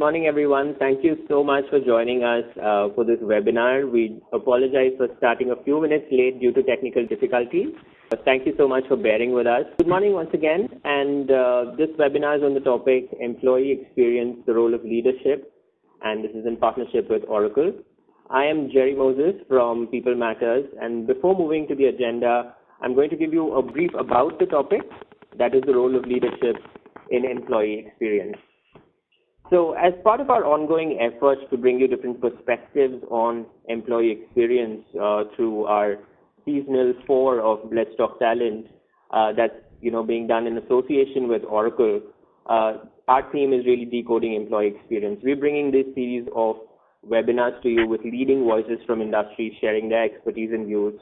morning, everyone. Thank you so much for joining us for this webinar. We apologize for starting a few minutes late due to technical difficulties. Thank you so much for bearing with us. Good morning once again, and this webinar is on the topic Employee Experience, the Role of Leadership, and this is in partnership with Oracle. I am Jerry Moses from People Matters, and before moving to the agenda, I'm going to give you a brief about the topic, that is the role of leadership in employee experience. So as part of our ongoing efforts to bring you different perspectives on employee experience through our seasonal 4 of Let's Talk Talent that's being done in association with Oracle, our team is really decoding employee experience. We're bringing this series of webinars to you with leading voices from industries sharing their expertise and views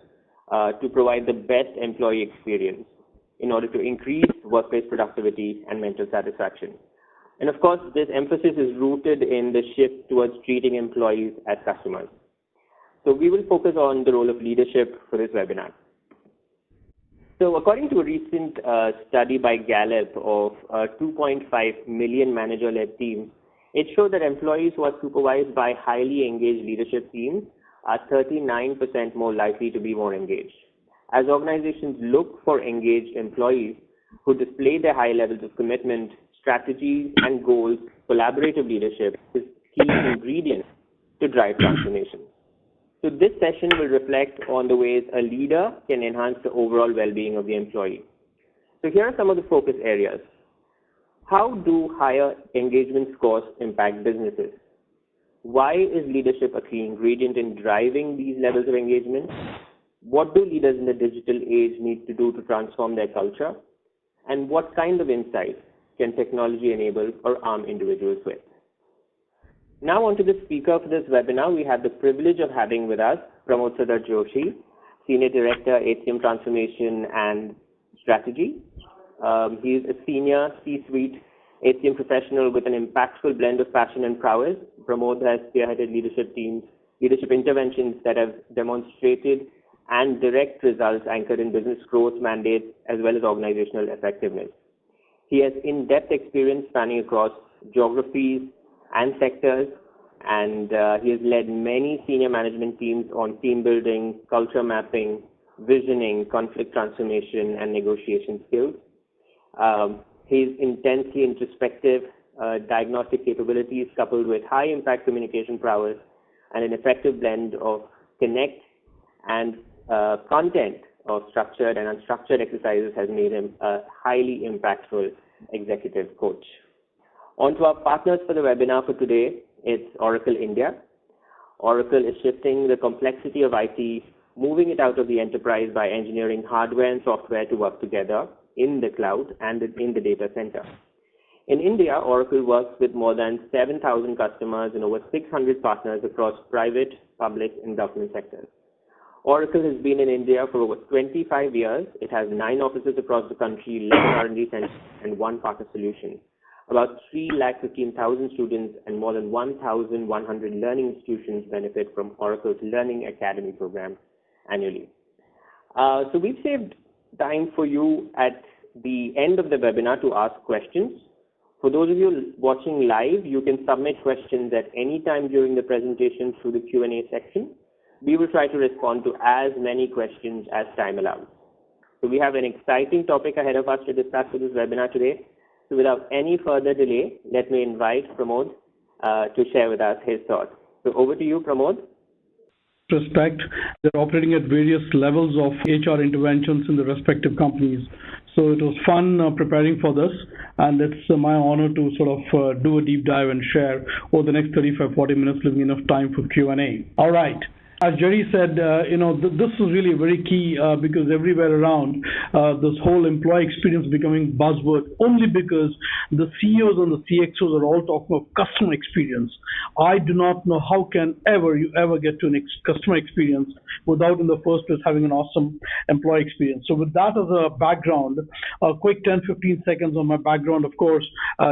to provide the best employee experience in order to increase workplace productivity and mental satisfaction. And of course, this emphasis is rooted in the shift towards treating employees as customers. So we will focus on the role of leadership for this webinar. So according to a recent study by Gallup of 2.5 million manager-led teams, it showed that employees who are supervised by highly engaged leadership teams are 39% more likely to be more engaged. As organizations look for engaged employees who display their high levels of commitment, strategies and goals, collaborative leadership is key ingredient to drive transformation. So this session will reflect on the ways a leader can enhance the overall well-being of the employee. So here are some of the focus areas. How do higher engagement scores impact businesses? Why is leadership a key ingredient in driving these levels of engagement? What do leaders in the digital age need to do to transform their culture? And what kind of insights can technology enable or arm individuals with? Now on to the speaker for this webinar. We have the privilege of having with us Pramod Joshi, Senior Director, HCM Transformation and Strategy. He is a senior C-suite HCM professional with an impactful blend of passion and prowess. Pramod has spearheaded leadership interventions that have demonstrated and direct results anchored in business growth mandates as well as organizational effectiveness. He has in-depth experience spanning across geographies and sectors, and he has led many senior management teams on team building, culture mapping, visioning, conflict transformation, and negotiation skills. His intensely introspective diagnostic capabilities coupled with high-impact communication prowess and an effective blend of connect and content of structured and unstructured exercises has made him a highly impactful executive coach. On to our partners for the webinar for today, it's Oracle India. Oracle is shifting the complexity of IT, moving it out of the enterprise by engineering hardware and software to work together in the cloud and in the data center. In India, Oracle works with more than 7,000 customers and over 600 partners across private, public, and government sectors. Oracle has been in India for over 25 years. It has 9 offices across the country, 11 R&D centers, and 1 partner solution. About 315,000 students and more than 1,100 learning institutions benefit from Oracle's Learning Academy program annually. So we've saved time for you at the end of the webinar to ask questions. For those of you watching live, you can submit questions at any time during the presentation through the Q&A section. We will try to respond to as many questions as time allows. So we have an exciting topic ahead of us to discuss for this webinar today. So without any further delay, let me invite Pramod to share with us his thoughts. So over to you, Pramod. Respect, they're operating at various levels of HR interventions in the respective companies. So it was fun preparing for this, and it's my honor to sort of do a deep dive and share over the next 35-40 minutes, leaving enough time for Q&A. All right. As Jerry said, this is really very key because everywhere around, this whole employee experience becoming buzzword only because the CEOs and the CXOs are all talking of customer experience. I do not know how can you ever get to a customer experience without in the first place having an awesome employee experience. So with that as a background, a quick 10-15 seconds on my background. Of course,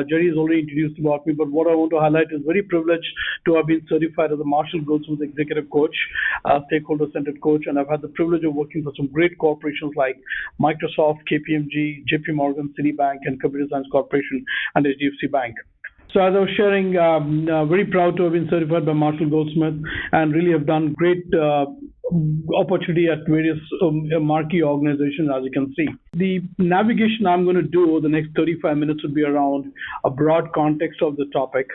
Jerry has already introduced about me, but what I want to highlight is very privileged to have been certified as a Marshall Goldsmith Executive Coach. Stakeholder-centered coach, and I've had the privilege of working for some great corporations like Microsoft, KPMG, JP Morgan, Citibank, and Computer Science Corporation, and HDFC Bank. So as I was sharing, very proud to have been certified by Marshall Goldsmith and really have done great opportunity at various marquee organizations, as you can see. The navigation I'm going to do over the next 35 minutes would be around a broad context of the topic.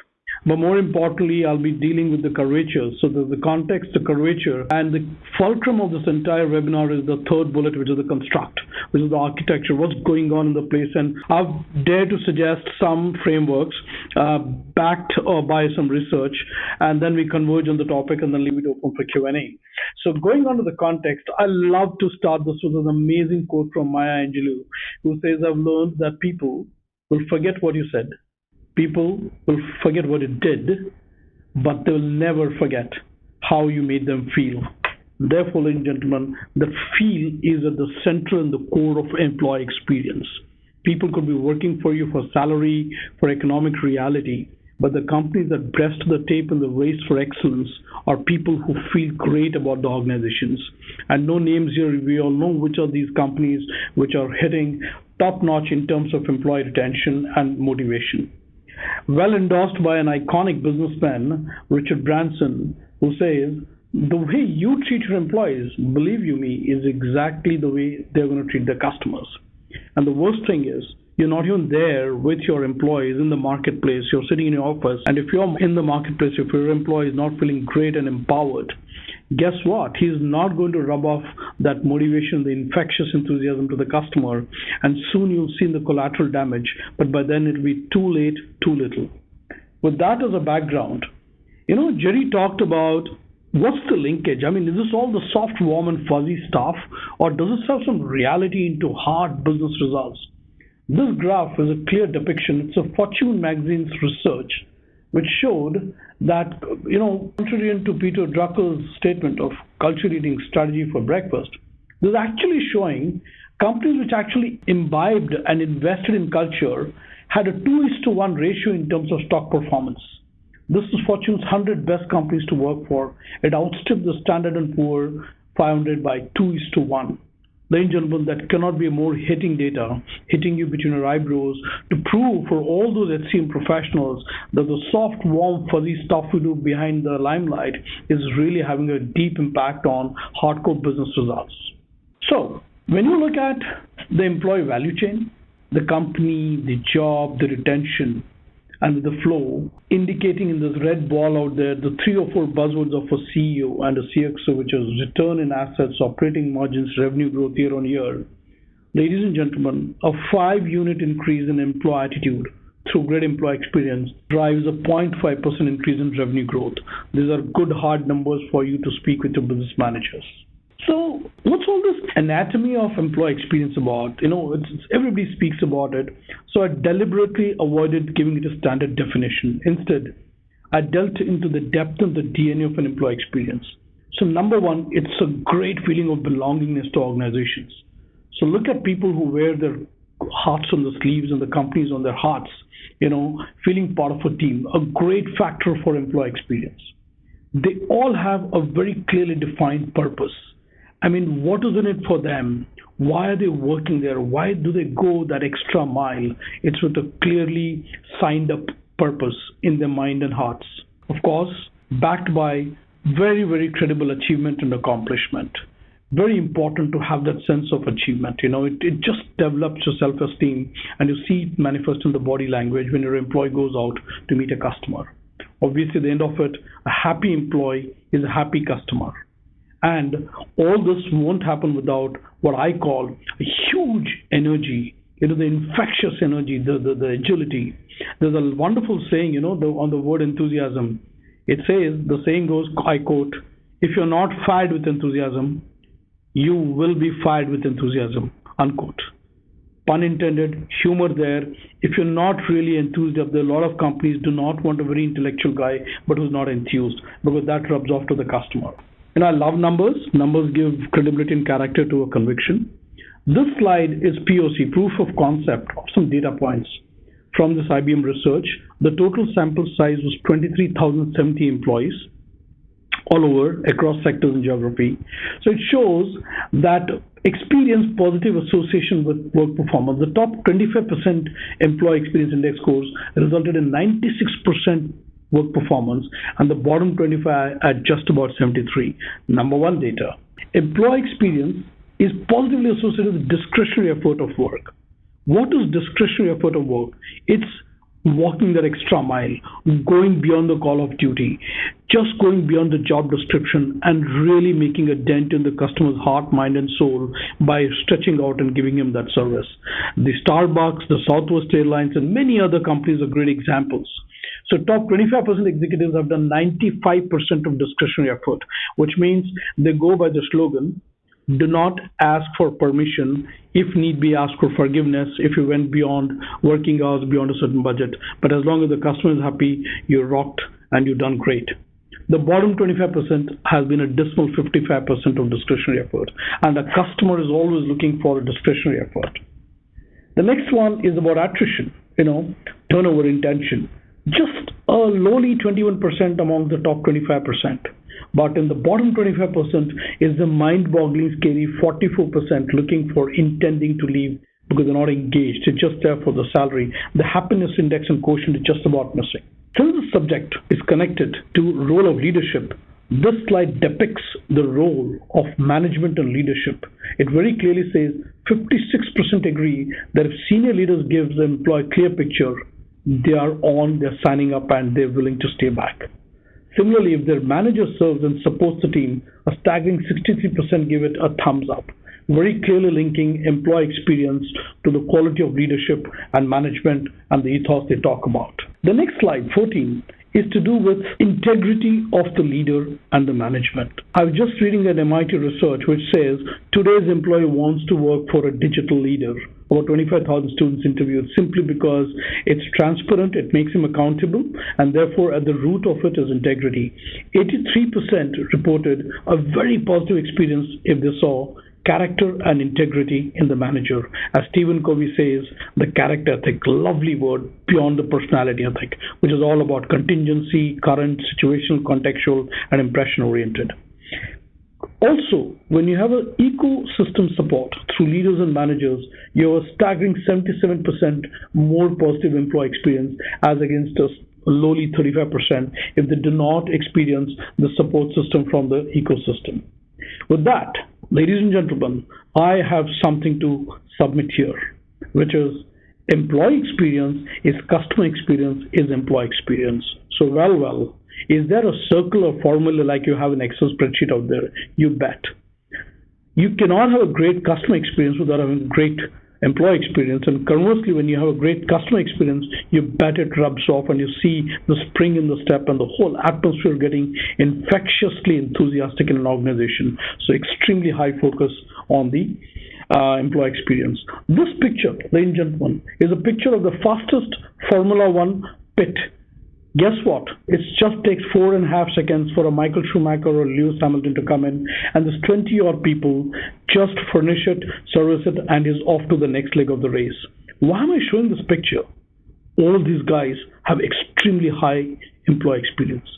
But more importantly, I'll be dealing with the curvature. So there's the context, the curvature, and the fulcrum of this entire webinar is the third bullet, which is the construct, which is the architecture, what's going on in the place. And I've dared to suggest some frameworks backed by some research, and then we converge on the topic and then leave it open for Q&A. So going on to the context, I love to start this with an amazing quote from Maya Angelou, who says, I've learned that people will forget what you said. People will forget what you did, but they will never forget how you made them feel. Therefore, ladies and gentlemen, the feel is at the center and the core of employee experience. People could be working for you for salary, for economic reality, but the companies that breast the tape in the race for excellence are people who feel great about the organizations. And no names here, we all know which are these companies which are hitting top notch in terms of employee retention and motivation. Well endorsed by an iconic businessman, Richard Branson, who says, the way you treat your employees, believe you me, is exactly the way they're going to treat their customers. And the worst thing is, you're not even there with your employees in the marketplace. You're sitting in your office, and if you're in the marketplace, if your employee is not feeling great and empowered, guess what? He's not going to rub off that motivation, the infectious enthusiasm to the customer, and soon you'll see the collateral damage, but by then it'll be too late, too little. With that as a background, Jerry talked about what's the linkage? I mean, is this all the soft, warm, and fuzzy stuff, or does this have some reality into hard business results? This graph is a clear depiction. It's a Fortune magazine's research, which showed that, contrary to Peter Drucker's statement of culture eating strategy for breakfast, this is actually showing companies which actually imbibed and invested in culture had a 2:1 ratio in terms of stock performance. This is Fortune's 100 best companies to work for. It outstripped the Standard & Poor's 500 by 2:1. Ladies and gentlemen, that cannot be more hitting data, hitting you between your eyebrows to prove for all those HCM professionals that the soft, warm, fuzzy stuff we do behind the limelight is really having a deep impact on hardcore business results. So, when you look at the employee value chain, the company, the job, the retention, and the flow, indicating in this red ball out there the 3 or 4 buzzwords of a CEO and a CXO, which is return in assets, operating margins, revenue growth year on year. Ladies and gentlemen, a 5-unit increase in employee attitude through great employee experience drives a 0.5% increase in revenue growth. These are good hard numbers for you to speak with your business managers. So what's all this anatomy of employee experience about? Everybody speaks about it. So I deliberately avoided giving it a standard definition. Instead, I delved into the depth and the DNA of an employee experience. So number one, it's a great feeling of belongingness to organizations. So look at people who wear their hearts on the sleeves and the companies on their hearts, feeling part of a team, a great factor for employee experience. They all have a very clearly defined purpose. I mean, what is in it for them? Why are they working there? Why do they go that extra mile? It's with a clearly signed up purpose in their mind and hearts. Of course, backed by very, very credible achievement and accomplishment. Very important to have that sense of achievement. It just develops your self-esteem, and you see it manifest in the body language when your employee goes out to meet a customer. Obviously, at the end of it, a happy employee is a happy customer. And all this won't happen without what I call a huge energy, the infectious energy, the agility. There's a wonderful saying, on the word enthusiasm. It says, the saying goes, I quote, if you're not fired with enthusiasm, you will be fired with enthusiasm, unquote. Pun intended, humor there. If you're not really enthused up, there are a lot of companies do not want a very intellectual guy, but who's not enthused, because that rubs off to the customer. I love numbers. Numbers give credibility and character to a conviction. This slide is POC, proof of concept, of some data points from this IBM research. The total sample size was 23,070 employees. all over across sectors and geography. So it shows that experience positive association with work performance. The top 25% employee experience index scores resulted in 96% work performance, and the bottom 25 at just about 73. Number one data. Employee experience is positively associated with discretionary effort of work. What is discretionary effort of work? It's walking that extra mile, going beyond the call of duty, just going beyond the job description and really making a dent in the customer's heart, mind, and soul by stretching out and giving him that service. The Starbucks, the Southwest Airlines, and many other companies are great examples. So top 25% executives have done 95% of discretionary effort, which means they go by the slogan, do not ask for permission. If need be, ask for forgiveness if you went beyond working hours, beyond a certain budget. But as long as the customer is happy, you rocked and you've done great. The bottom 25% has been a dismal 55% of discretionary effort. And the customer is always looking for a discretionary effort. The next one is about attrition, turnover intention. Just a lowly 21% among the top 25%. But in the bottom 25% is the mind-boggling scary 44% looking for intending to leave because they're not engaged. They're just there for the salary. The happiness index and quotient is just about missing. Since the subject is connected to role of leadership, this slide depicts the role of management and leadership. It very clearly says 56% agree that if senior leaders give the employee a clear picture, they are on, they're signing up, and they're willing to stay back. Similarly, if their manager serves and supports the team, a staggering 63% give it a thumbs up, very clearly linking employee experience to the quality of leadership and management and the ethos they talk about. The next slide, 14, is to do with integrity of the leader and the management. I was just reading an MIT research which says today's employee wants to work for a digital leader. Over 25,000 students interviewed simply because it's transparent, it makes him accountable, and therefore at the root of it is integrity. 83% reported a very positive experience if they saw character and integrity in the manager. As Stephen Covey says, the character ethic, lovely word, beyond the personality ethic, which is all about contingency, current, situational, contextual, and impression-oriented. Also, when you have an ecosystem support through leaders and managers, you have a staggering 77% more positive employee experience as against a lowly 35% if they do not experience the support system from the ecosystem. With that, ladies and gentlemen, I have something to submit here, which is employee experience is customer experience is employee experience. So, well, is there a circle or formula like you have an Excel spreadsheet out there? You bet. You cannot have a great customer experience without having great employee experience, and conversely, when you have a great customer experience, you bet it rubs off and you see the spring in the step and the whole atmosphere getting infectiously enthusiastic in an organization. So extremely high focus on the employee experience. This picture, ladies and gentlemen, is a picture of the fastest Formula One pit. Guess what? It just takes 4.5 seconds for a Michael Schumacher or Lewis Hamilton to come in, and this 20-odd people just furnish it, service it, and is off to the next leg of the race. Why am I showing this picture? All of these guys have extremely high employee experience.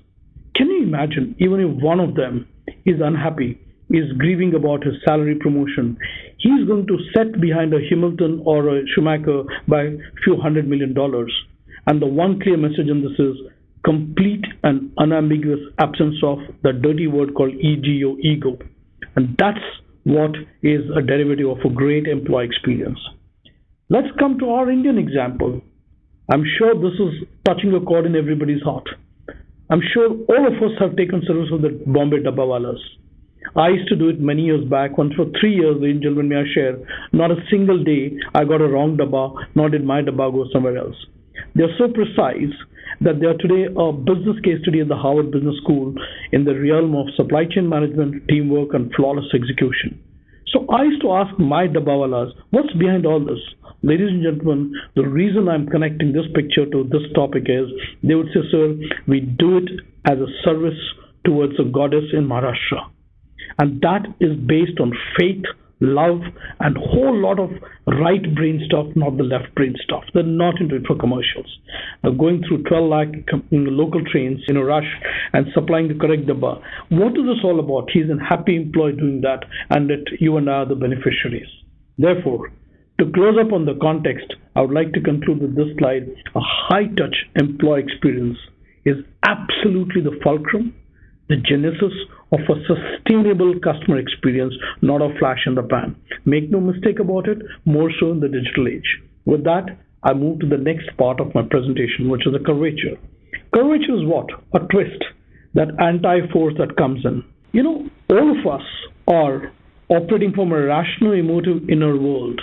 Can you imagine, even if one of them is unhappy, is grieving about his salary promotion, he's going to set behind a Hamilton or a Schumacher by a few $100 million. And the one clear message in this is complete and unambiguous absence of the dirty word called ego. And that's what is a derivative of a great employee experience. Let's come to our Indian example. I'm sure this is touching a chord in everybody's heart. I'm sure all of us have taken service of the Bombay Dabbawalas. I used to do it many years back. Once for 3 years, ladies and gentlemen, may I share, not a single day I got a wrong dabba, nor did my dabba go somewhere else. They're so precise that they are today a business case study at the Harvard Business School in the realm of supply chain management, teamwork, and flawless execution. So I used to ask my dabbawalas, what's behind all this? Ladies and gentlemen, the reason I'm connecting this picture to this topic is they would say, sir, we do it as a service towards a goddess in Maharashtra. And that is based on faith, love, and whole lot of right brain stuff, not the left brain stuff. They're not into it for commercials. Going through 12 lakh local trains in a rush and supplying the correct dabba. What is this all about? He's a happy employee doing that, and that you and I are the beneficiaries. Therefore, to close up on the context, I would like to conclude with this slide. A high-touch employee experience is absolutely the fulcrum, the genesis of a sustainable customer experience, not a flash in the pan. Make no mistake about it, more so in the digital age. With that, I move to the next part of my presentation, which is a curvature. Curvature is what? A twist, that anti-force that comes in. All of us are operating from a rationo-emotive inner world.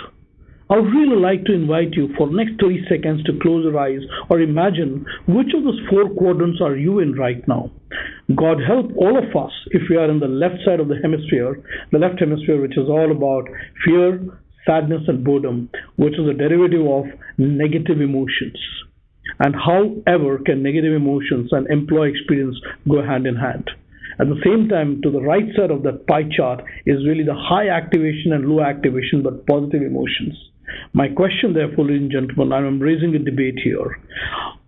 I would really like to invite you for the next 30 seconds to close your eyes or imagine which of those four quadrants are you in right now. God help all of us if we are in the left side of the left hemisphere, which is all about fear, sadness, and boredom, which is a derivative of negative emotions. And however can negative emotions and employee experience go hand in hand? At the same time, to the right side of that pie chart is really the high activation and low activation but positive emotions. My question, therefore, ladies and gentlemen, I'm raising a debate here.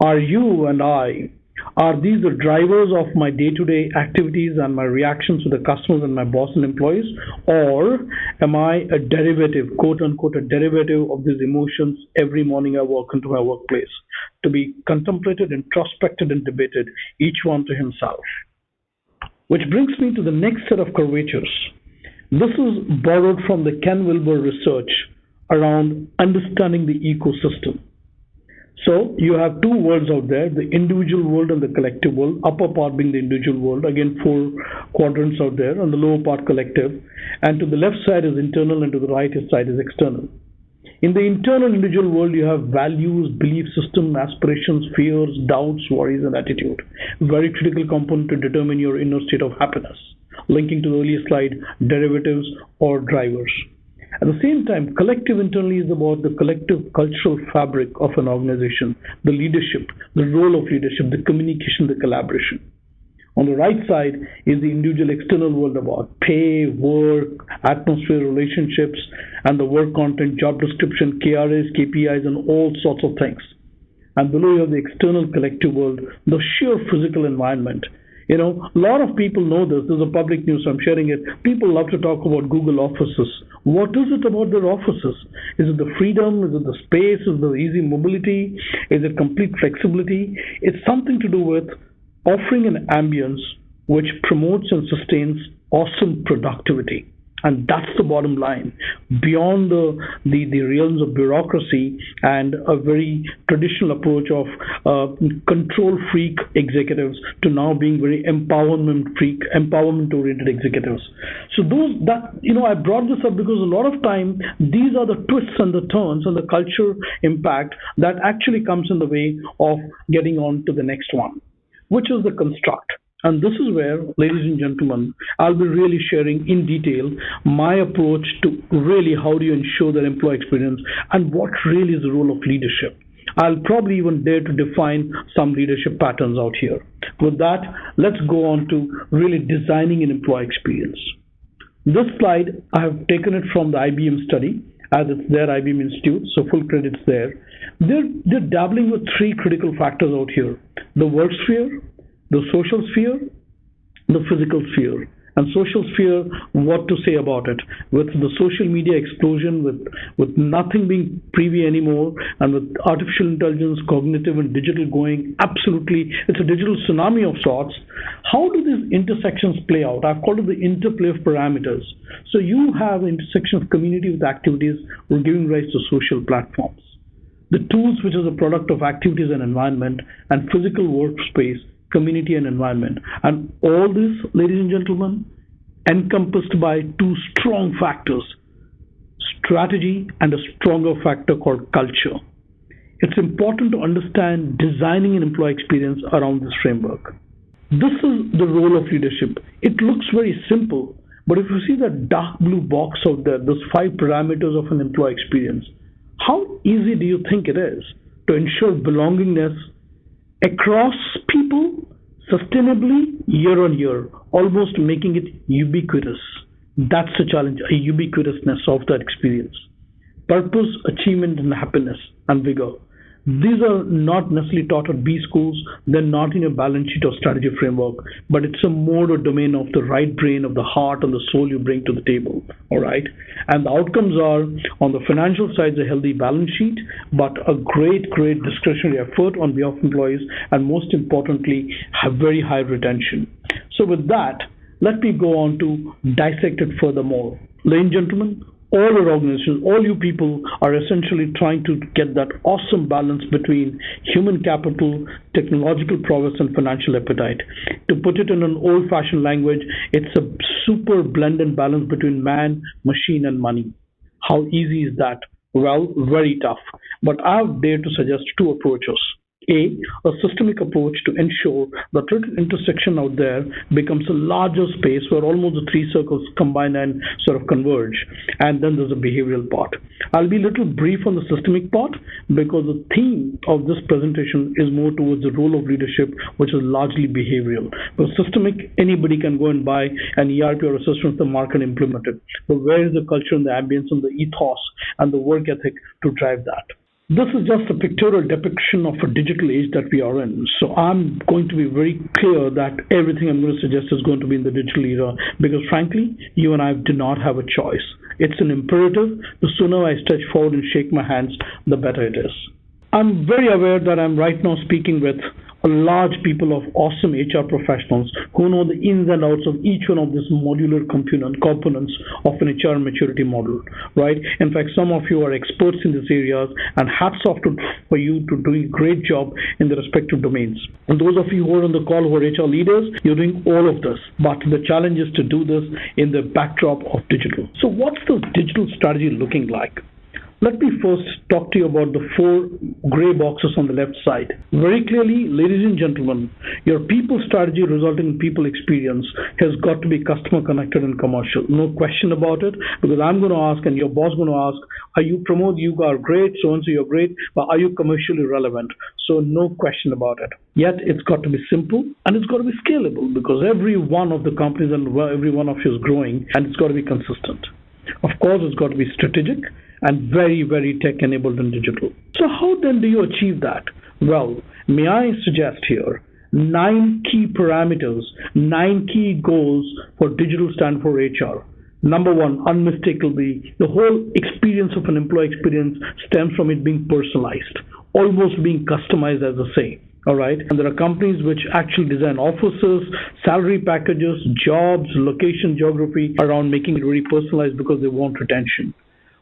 Are you and are these the drivers of my day-to-day activities and my reactions to the customers and my boss and employees? Or am I a derivative, quote-unquote, a derivative of these emotions every morning I walk into my workplace, to be contemplated, introspected, and debated, each one to himself? Which brings me to the next set of curvatures. This is borrowed from the Ken Wilber research around understanding the ecosystem. So you have two worlds out there, the individual world and the collective world, upper part being the individual world, again four quadrants out there, and the lower part collective. And to the left side is internal and to the right side is external. In the internal individual world, you have values, belief system, aspirations, fears, doubts, worries, and attitude. Very critical component to determine your inner state of happiness. Linking to the earlier slide, derivatives or drivers. At the same time, collective internally is about the collective cultural fabric of an organization, the leadership, the role of leadership, the communication, the collaboration. On the right side is the individual external world about pay, work, atmosphere, relationships, and the work content, job description, KRAs, KPIs, and all sorts of things. And below you have the external collective world, the sheer physical environment. A lot of people know this. There's a public news, so I'm sharing it. People love to talk about Google offices. What is it about their offices? Is it the freedom? Is it the space? Is it the easy mobility? Is it complete flexibility? It's something to do with offering an ambience which promotes and sustains awesome productivity. And that's the bottom line. Beyond the realms of bureaucracy and a very traditional approach of control freak executives to now being very empowerment oriented executives. So I brought this up because a lot of time these are the twists and the turns and the culture impact that actually comes in the way of getting on to the next one, which is the construct. And this is where, ladies and gentlemen, I'll be really sharing in detail my approach to really how do you ensure that employee experience and what really is the role of leadership. I'll probably even dare to define some leadership patterns out here. With that, let's go on to really designing an employee experience. This slide, I have taken it from the IBM study, as it's their IBM Institute, so full credits there. They're dabbling with three critical factors out here: the work sphere, the social sphere, the physical sphere. And social sphere, what to say about it? With the social media explosion, with nothing being privy anymore, and with artificial intelligence, cognitive and digital going, absolutely, it's a digital tsunami of sorts. How do these intersections play out? I've called it the interplay of parameters. So you have the intersection of community with activities or giving rise to social platforms. The tools, which is a product of activities and environment, and physical workspace, community and environment. And all this, ladies and gentlemen, encompassed by two strong factors: strategy and a stronger factor called culture. It's important to understand designing an employee experience around this framework. This is the role of leadership. It looks very simple, but if you see that dark blue box out there, those 5 parameters of an employee experience, how easy do you think it is to ensure belongingness across people sustainably year on year, almost making it ubiquitous? That's the challenge, a ubiquitousness of that experience. Purpose, achievement, and happiness and vigor. These are not necessarily taught at B schools, they're not in your balance sheet or strategy framework, but it's a mode or domain of the right brain, of the heart, and the soul you bring to the table. All right. And the outcomes are on the financial side, a healthy balance sheet, but a great discretionary effort on behalf of employees, and most importantly, have very high retention. So, with that, let me go on to dissect it furthermore. Ladies and gentlemen, all your organizations, all you people are essentially trying to get that awesome balance between human capital, technological prowess, and financial appetite. To put it in an old fashioned language, it's a super blended balance between man, machine, and money. How easy is that? Well, very tough. But I've dared to suggest two approaches. A systemic approach to ensure the total intersection out there becomes a larger space where almost the three circles combine and sort of converge. And then there's a behavioral part. I'll be a little brief on the systemic part because the theme of this presentation is more towards the role of leadership, which is largely behavioral. But systemic, anybody can go and buy an ERP or a system of the market and implement it. But where is the culture and the ambience and the ethos and the work ethic to drive that? This is just a pictorial depiction of a digital age that we are in. So I'm going to be very clear that everything I'm going to suggest is going to be in the digital era because frankly, you and I do not have a choice. It's an imperative. The sooner I stretch forward and shake my hands, the better it is. I'm very aware that I'm right now speaking with a large people of awesome HR professionals who know the ins and outs of each one of these modular components of an HR maturity model, right? In fact, some of you are experts in these areas, and hats off for you to doing a great job in the respective domains. And those of you who are on the call who are HR leaders, you're doing all of this, but the challenge is to do this in the backdrop of digital. So what's the digital strategy looking like? Let me first talk to you about the four gray boxes on the left side. Very clearly, ladies and gentlemen, your people strategy resulting in people experience has got to be customer connected and commercial. No question about it, because I'm going to ask and your boss is going to ask, are you Pramod, you are great, so and so you're great, but are you commercially relevant? So no question about it. Yet it's got to be simple and it's got to be scalable because every one of the companies and every one of you is growing and it's got to be consistent. Of course, it's got to be strategic and very tech-enabled and digital. So how then do you achieve that? Well, may I suggest here 9 key parameters, 9 key goals for digital stand for HR. Number one, unmistakably, the whole experience of an employee experience stems from it being personalized, almost being customized, as I say. All right. And there are companies which actually design offices, salary packages, jobs, location, geography around making it very personalized because they want retention.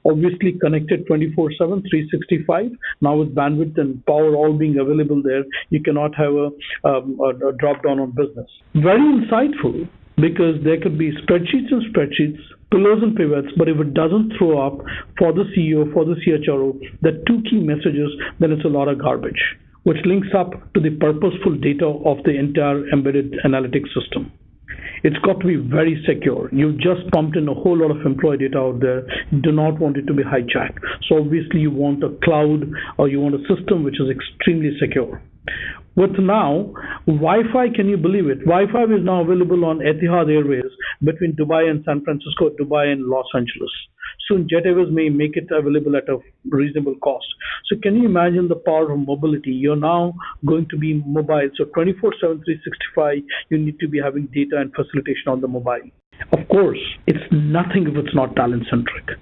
Obviously connected 24/7, 365. Now with bandwidth and power all being available there, you cannot have a drop down on business. Very insightful because there could be spreadsheets and spreadsheets, pillars and pivots, but if it doesn't throw up for the CEO, for the CHRO, the two key messages, then it's a lot of garbage, which links up to the purposeful data of the entire embedded analytics system. It's got to be very secure. You've just pumped in a whole lot of employee data out there. You do not want it to be hijacked. So obviously you want a cloud or you want a system which is extremely secure. With now, Wi-Fi, can you believe it? Wi-Fi is now available on Etihad Airways between Dubai and San Francisco, Dubai and Los Angeles. Soon Jet Airways may make it available at a reasonable cost. So can you imagine the power of mobility? You're now going to be mobile. So 24/7, 365, you need to be having data and facilitation on the mobile. Of course, it's nothing if it's not talent-centric.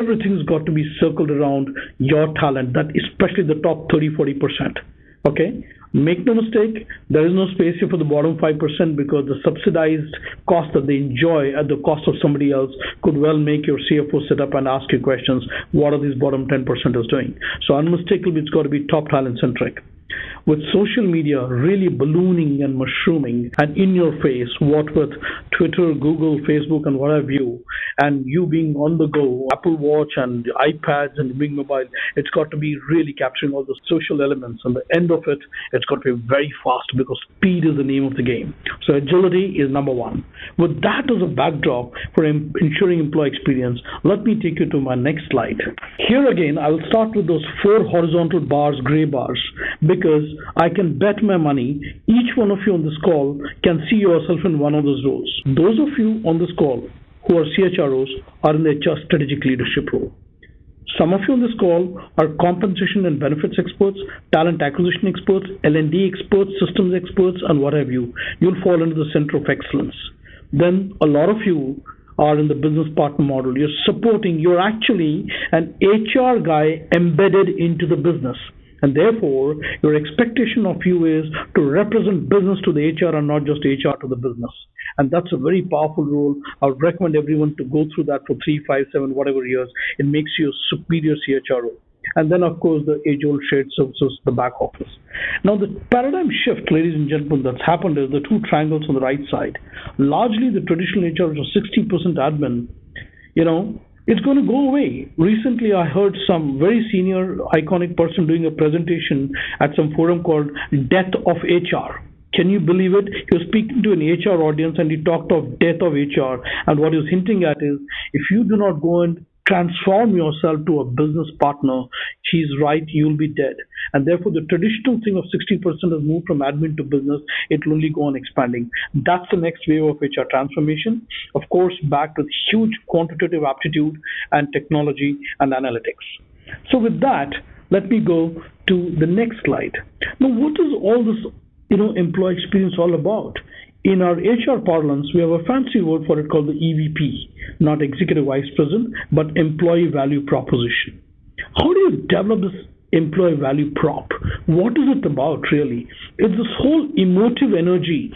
Everything's got to be circled around your talent, that especially the top 30-40%. Okay? Make no mistake, there is no space here for the bottom 5% because the subsidized cost that they enjoy at the cost of somebody else could well make your CFO sit up and ask you questions, what are these bottom 10% is doing? So unmistakably, it's got to be top talent centric. With social media really ballooning and mushrooming and in your face, what with Twitter, Google, Facebook, and what have you, and you being on the go, Apple Watch and iPads and being mobile, it's got to be really capturing all the social elements. And the end of it, it's got to be very fast because speed is the name of the game. So agility is number one. With that as a backdrop for ensuring employee experience, let me take you to my next slide. Here again, I will start with those 4 horizontal bars, gray bars, because I can bet my money each one of you on this call can see yourself in one of those roles. Those of you on this call who are CHROs are in the HR strategic leadership role. Some of you on this call are compensation and benefits experts, talent acquisition experts, L&D experts, systems experts, and what have you. You'll fall into the center of excellence. Then a lot of you are in the business partner model. You're supporting, you're actually an HR guy embedded into the business. And therefore, your expectation of you is to represent business to the HR and not just HR to the business. And that's a very powerful role. I would recommend everyone to go through that for 3, 5, 7, whatever years. It makes you a superior CHRO. And then, of course, the age-old shared services, the back office. Now, the paradigm shift, ladies and gentlemen, that's happened is the two triangles on the right side. Largely, the traditional HR, which was 60% admin, it's going to go away. Recently, I heard some very senior, iconic person doing a presentation at some forum called Death of HR. Can you believe it? He was speaking to an HR audience and he talked of death of HR. And what he was hinting at is, if you do not go and transform yourself to a business partner, he's right, you'll be dead. And therefore, the traditional thing of 60% has moved from admin to business. It will only go on expanding. That's the next wave of HR transformation. Of course, backed with huge quantitative aptitude and technology and analytics. So with that, let me go to the next slide. Now, what is all this, employee experience all about? In our HR parlance, we have a fancy word for it called the EVP, not Executive Vice President, but Employee Value Proposition. How do you develop this employee value prop? What is it about, really? It's this whole emotive energy,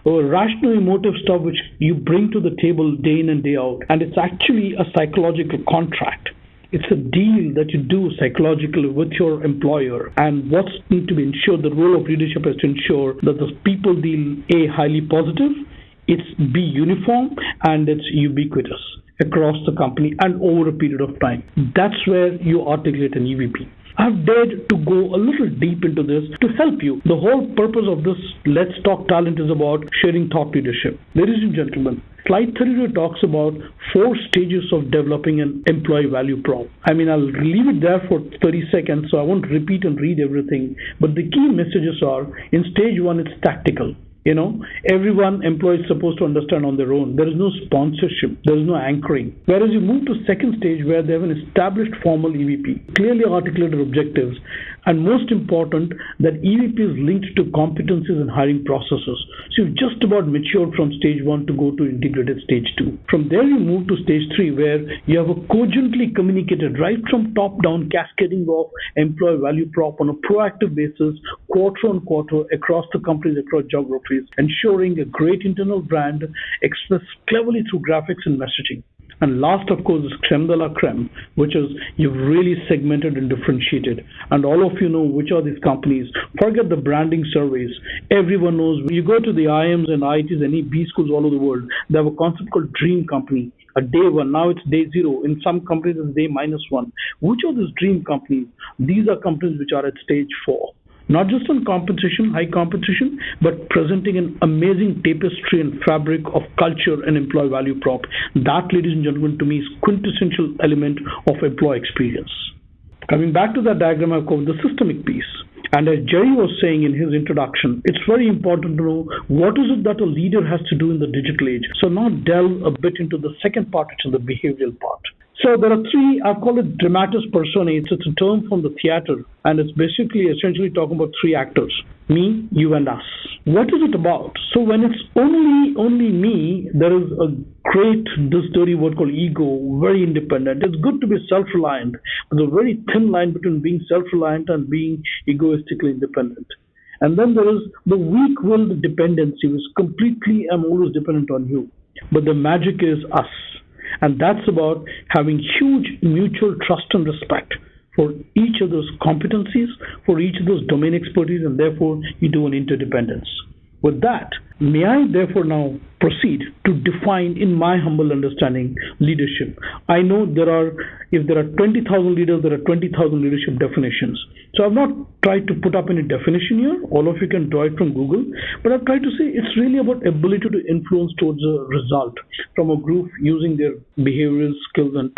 or rationo-emotive stuff which you bring to the table day in and day out, and it's actually a psychological contract. It's a deal that you do psychologically with your employer, and what's need to be ensured, the role of leadership is to ensure that the people deal A, highly positive, it's B, uniform, and it's ubiquitous across the company and over a period of time. That's where you articulate an EVP. I've dared to go a little deep into this to help you. The whole purpose of this Let's Talk Talent is about sharing thought leadership. Ladies and gentlemen, slide 32 talks about 4 stages of developing an employee value prop. I'll leave it there for 30 seconds, so I won't repeat and read everything. But the key messages are, in stage 1, it's tactical. Everyone employee is supposed to understand on their own. There is no sponsorship. There is no anchoring. Whereas you move to second stage where they have an established formal EVP, clearly articulated objectives, and most important, that EVP is linked to competencies and hiring processes. So you've just about matured from stage 1 to go to integrated stage 2. From there you move to stage 3 where you have a cogently communicated right from top down cascading of employee value prop on a proactive basis, quarter on quarter across the companies, across geographies, ensuring a great internal brand expressed cleverly through graphics and messaging. And last, of course, is creme de la creme, which is you've really segmented and differentiated. And all of you know which are these companies. Forget the branding surveys. Everyone knows. When you go to the IIMs and IITs, any B schools all over the world, they have a concept called dream company. A day 1, now it's day 0. In some companies, it's day -1. Which are these dream companies? These are companies which are at stage 4. Not just on competition, high competition, but presenting an amazing tapestry and fabric of culture and employee value prop. That, ladies and gentlemen, to me is quintessential element of employee experience. Coming back to that diagram, I've covered the systemic piece. And as Jerry was saying in his introduction, it's very important to know what is it that a leader has to do in the digital age. So now delve a bit into the second part, which is the behavioral part. So there are 3, I call it dramatis personae. It's a term from the theater, and it's essentially talking about 3 actors: me, you, and us. What is it about? So when it's only me, there is a this dirty word called ego, very independent. It's good to be self-reliant, but there's a very thin line between being self-reliant and being egoistically independent. And then there is the weak-willed dependency, which completely am always dependent on you. But the magic is us. And that's about having huge mutual trust and respect for each other's competencies, for each other's domain expertise, and therefore you do an interdependence. With that, may I therefore now proceed to define, in my humble understanding, leadership. I know if there are 20,000 leaders, there are 20,000 leadership definitions. So I've not tried to put up any definition here. All of you can draw it from Google. But I've tried to say it's really about ability to influence towards a result from a group using their behavioral skills and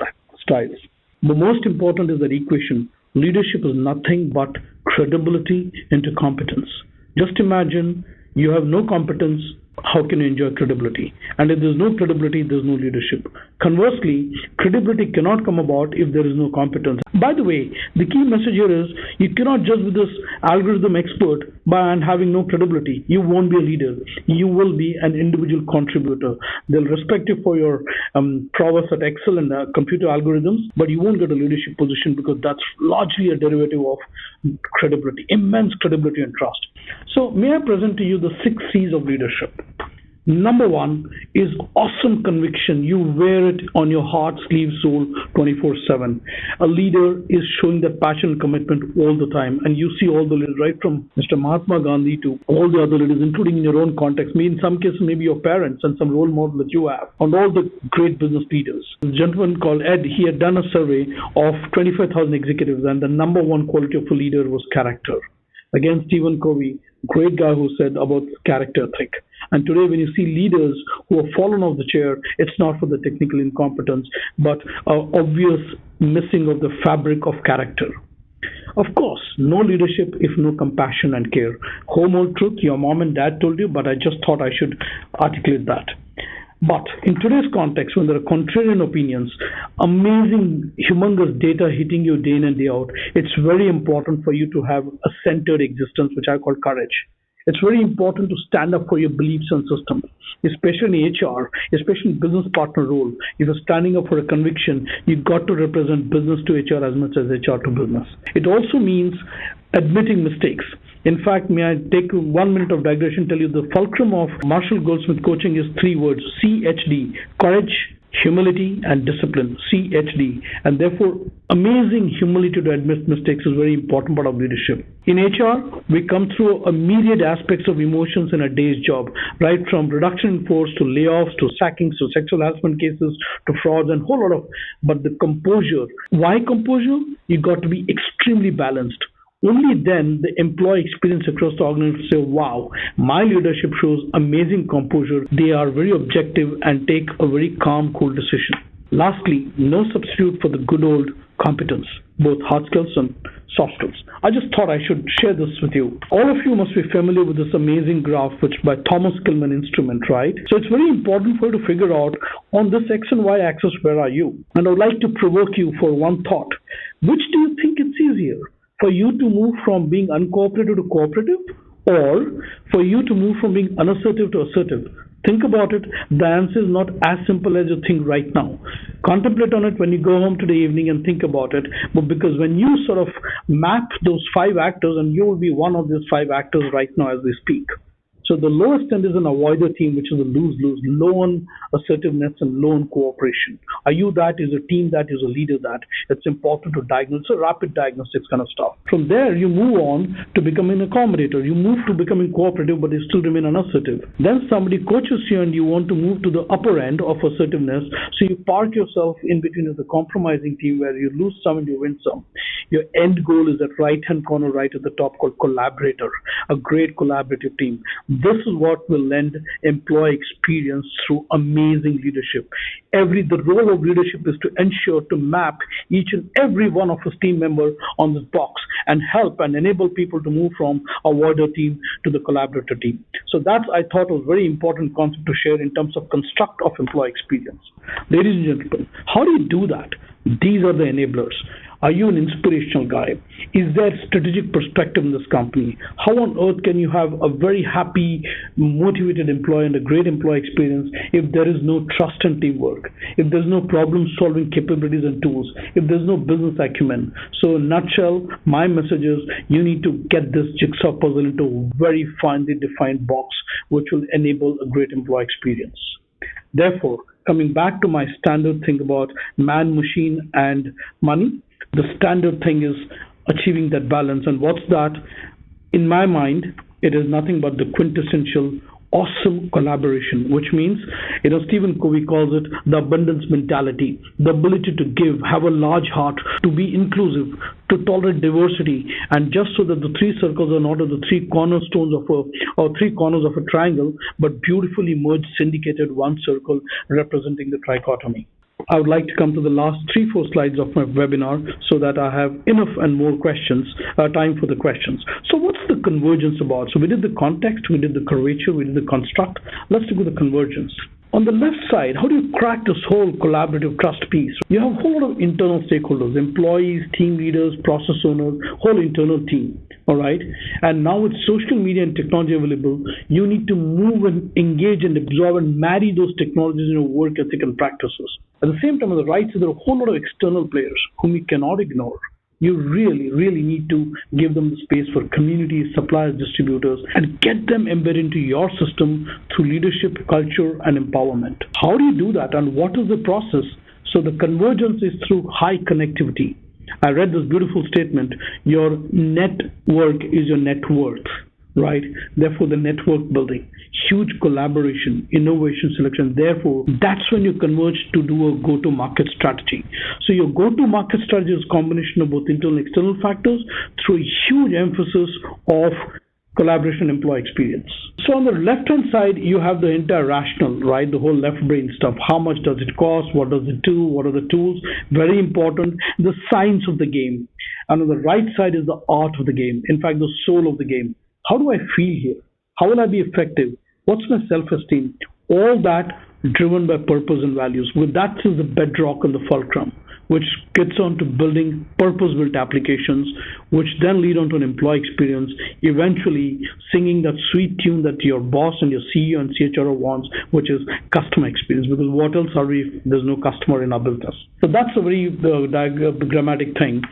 styles. The most important is that equation. Leadership is nothing but credibility into competence. Just imagine you have no competence, how can you enjoy credibility? And if there's no credibility, there's no leadership. Conversely, credibility cannot come about if there is no competence. By the way, the key message here is you cannot just be this algorithm expert and having no credibility. You won't be a leader. You will be an individual contributor. They'll respect you for your prowess at Excel and computer algorithms, but you won't get a leadership position because that's largely a derivative of credibility, immense credibility and trust. So may I present to you the 6 C's of leadership? Number 1 is awesome conviction. You wear it on your heart, sleeve, soul, 24/7. A leader is showing that passion and commitment all the time. And you see all the leaders, right from Mr. Mahatma Gandhi to all the other leaders, including in your own context, maybe in some cases, maybe your parents and some role model that you have, and all the great business leaders. A gentleman called Ed, he had done a survey of 25,000 executives, and the number 1 quality of a leader was character. Again, Stephen Covey, great guy who said about character ethic. And today, when you see leaders who have fallen off the chair, it's not for the technical incompetence, but obvious missing of the fabric of character. Of course, no leadership if no compassion and care. Home old truth, your mom and dad told you, but I just thought I should articulate that. But in today's context, when there are contrarian opinions, amazing, humongous data hitting you day in and day out, it's very important for you to have a centered existence, which I call courage. It's very important to stand up for your beliefs and systems, especially in HR, especially in business partner role. If you're standing up for a conviction, you've got to represent business to HR as much as HR to business. It also means admitting mistakes. In fact, may I take 1 minute of digression, tell you the fulcrum of Marshall Goldsmith coaching is 3 words, CHD, courage, humility, and discipline, CHD. And therefore, amazing humility to admit mistakes is a very important part of leadership. In HR, we come through a myriad aspects of emotions in a day's job, right from reduction in force to layoffs to sackings to sexual harassment cases to frauds and a whole lot of, but the composure. Why composure? You got to be extremely balanced. Only then the employee experience across the organization say, wow, my leadership shows amazing composure. They are very objective and take a very calm, cool decision. Lastly, no substitute for the good old competence, both hard skills and soft skills. I just thought I should share this with you. All of you must be familiar with this amazing graph, which by Thomas Kilmann instrument, right? So it's very important for you to figure out on this X and Y axis, where are you? And I would like to provoke you for one thought. Which do you think it's easier? For you to move from being uncooperative to cooperative, or for you to move from being unassertive to assertive? Think about it. The answer is not as simple as you think right now. Contemplate on it when you go home today evening and think about it. But because when you sort of map those 5 actors, and you will be one of these 5 actors right now as we speak. So the lowest end is an avoider team, which is a lose-lose, low on assertiveness and low on cooperation. Are you that? Is a team that? Is a leader that? It's important to diagnose. So rapid diagnostics kind of stuff. From there, you move on to becoming an accommodator. You move to becoming cooperative, but you still remain unassertive. Then somebody coaches you and you want to move to the upper end of assertiveness. So you park yourself in between as a compromising team where you lose some and you win some. Your end goal is that right-hand corner right at the top called collaborator, a great collaborative team. This is what will lend employee experience through amazing leadership. The role of leadership is to ensure to map each and every one of his team member on this box and help and enable people to move from a avoider team to the collaborator team. So that I thought was a very important concept to share in terms of construct of employee experience. Ladies and gentlemen, how do you do that? These are the enablers. Are you an inspirational guy? Is there strategic perspective in this company? How on earth can you have a very happy, motivated employee and a great employee experience if there is no trust and teamwork, if there's no problem-solving capabilities and tools, if there's no business acumen? So in a nutshell, my message is you need to get this jigsaw puzzle into a very finely defined box, which will enable a great employee experience. Therefore, coming back to my standard thing about man, machine, and money, the standard thing is achieving that balance. And what's that? In my mind, it is nothing but the quintessential awesome collaboration, which means, Stephen Covey calls it the abundance mentality, the ability to give, have a large heart, to be inclusive, to tolerate diversity, and just so that the 3 circles are not the 3 cornerstones of or 3 corners of a triangle, but beautifully merged, syndicated one circle representing the trichotomy. I would like to come to the last 3-4 slides of my webinar so that I have enough and more questions, time for the questions. So what's the convergence about? So we did the context, we did the curvature, we did the construct. Let's do the convergence. On the left side, how do you crack this whole collaborative trust piece? You have a whole lot of internal stakeholders, employees, team leaders, process owners, whole internal team. All right. And now with social media and technology available, you need to move and engage and absorb and marry those technologies in your work ethic and practices. At the same time, on the right side, there are a whole lot of external players whom you cannot ignore. You really, really need to give them the space for communities, suppliers, distributors, and get them embedded into your system through leadership, culture, and empowerment. How do you do that, and what is the process? So the convergence is through high connectivity. I read this beautiful statement, your network is your net worth, right? Therefore, the network building, huge collaboration, innovation selection. Therefore, that's when you converge to do a go-to-market strategy. So your go-to-market strategy is a combination of both internal and external factors through a huge emphasis of collaboration employee experience. So on the left-hand side, you have the entire rational, right? The whole left brain stuff. How much does it cost? What does it do? What are the tools? Very important. The science of the game. And on the right side is the art of the game. In fact, the soul of the game. How do I feel here? How will I be effective? What's my self-esteem? All that driven by purpose and values. With that is the bedrock and the fulcrum, which gets on to building purpose-built applications, which then lead on to an employee experience, eventually singing that sweet tune that your boss and your CEO and CHRO wants, which is customer experience, because what else are we if there's no customer in our business? So that's a very grammatic thing.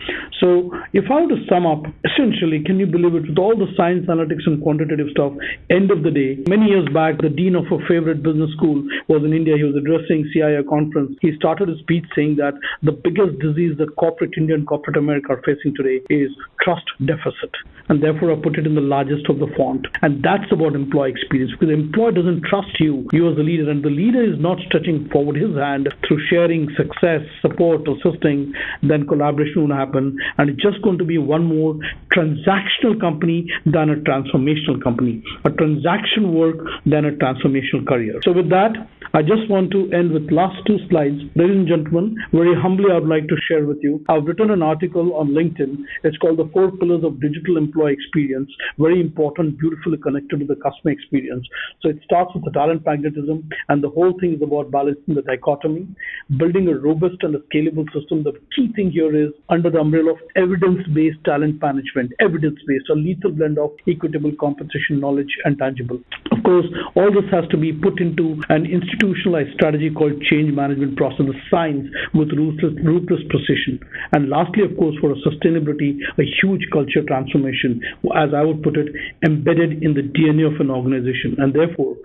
So if I were to sum up, essentially, can you believe it, with all the science, analytics, and quantitative stuff, end of the day, many years back, the dean of a favorite business school was in India. He was addressing CIO conference. He started his speech saying that the biggest disease that corporate India and corporate America are facing today is trust deficit. And therefore, I put it in the largest of the font. And that's about employee experience, because the employee doesn't trust you as the leader, and the leader is not stretching forward his hand through sharing success, support, assisting, then collaboration will happen. And it's just going to be one more transactional company than a transformational company, a transaction work than a transformational career. So with that, I just want to end with last 2 slides. Ladies and gentlemen, very humbly, I would like to share with you. I've written an article on LinkedIn. It's called The 4 Pillars of Digital Employee Experience. Very important, beautifully connected to the customer experience. So it starts with the talent magnetism, and the whole thing is about balancing the dichotomy, building a robust and a scalable system. The key thing here is under the umbrella of evidence-based talent management, evidence-based, a lethal blend of equitable compensation, knowledge, and tangible. Of course, all this has to be put into an institutionalized strategy called change management process, the science with ruthless precision. And lastly, of course, for a sustainability, a huge culture transformation, as I would put it, embedded in the DNA of an organization. And therefore,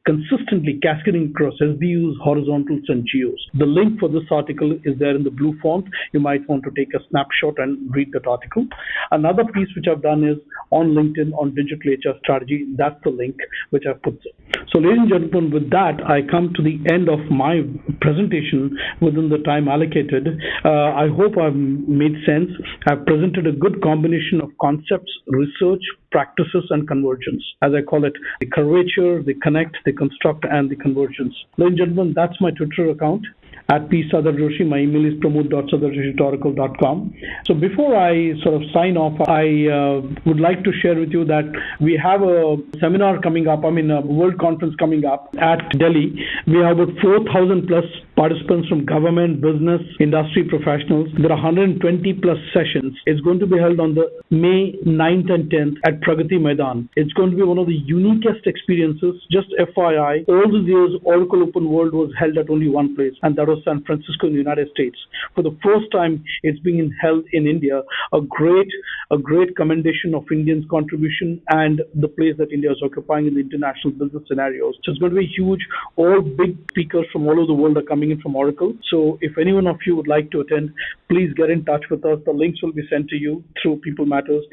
consistently cascading across SBUs, horizontals, and geos. The link for this article is there in the blue font. You might want to take a snapshot and read that article. Another piece which I've done is on LinkedIn on digital HR strategy. That's the link which I've put there. So ladies and gentlemen, with that, I come to the end of my presentation within the time allocated. I hope I've made sense. I've presented a good combination of concepts, research, practices, and convergence. As I call it, the curvature, the connect, the construct, and the convergence. Ladies and gentlemen, that's my Twitter account at p.sadarjoshi. My email is pramod.sadarjoshi@oracle.com. So before I sort of sign off, I would like to share with you that we have a seminar coming up, a world conference coming up at Delhi. We have about 4,000 plus participants from government, business, industry professionals. There are 120 plus sessions. It's going to be held on the May 9th and 10th at Pragati Maidan. It's going to be one of the uniquest experiences. Just FYI, all these years, Oracle Open World was held at only one place, and that was San Francisco in the United States. For the first time, it's being held in India. A great commendation of Indians' contribution and the place that India is occupying in the international business scenarios. So it's going to be huge. All big speakers from all over the world are coming in from Oracle. So if any one of you would like to attend, please get in touch with us. The links will be sent to you through People Matters.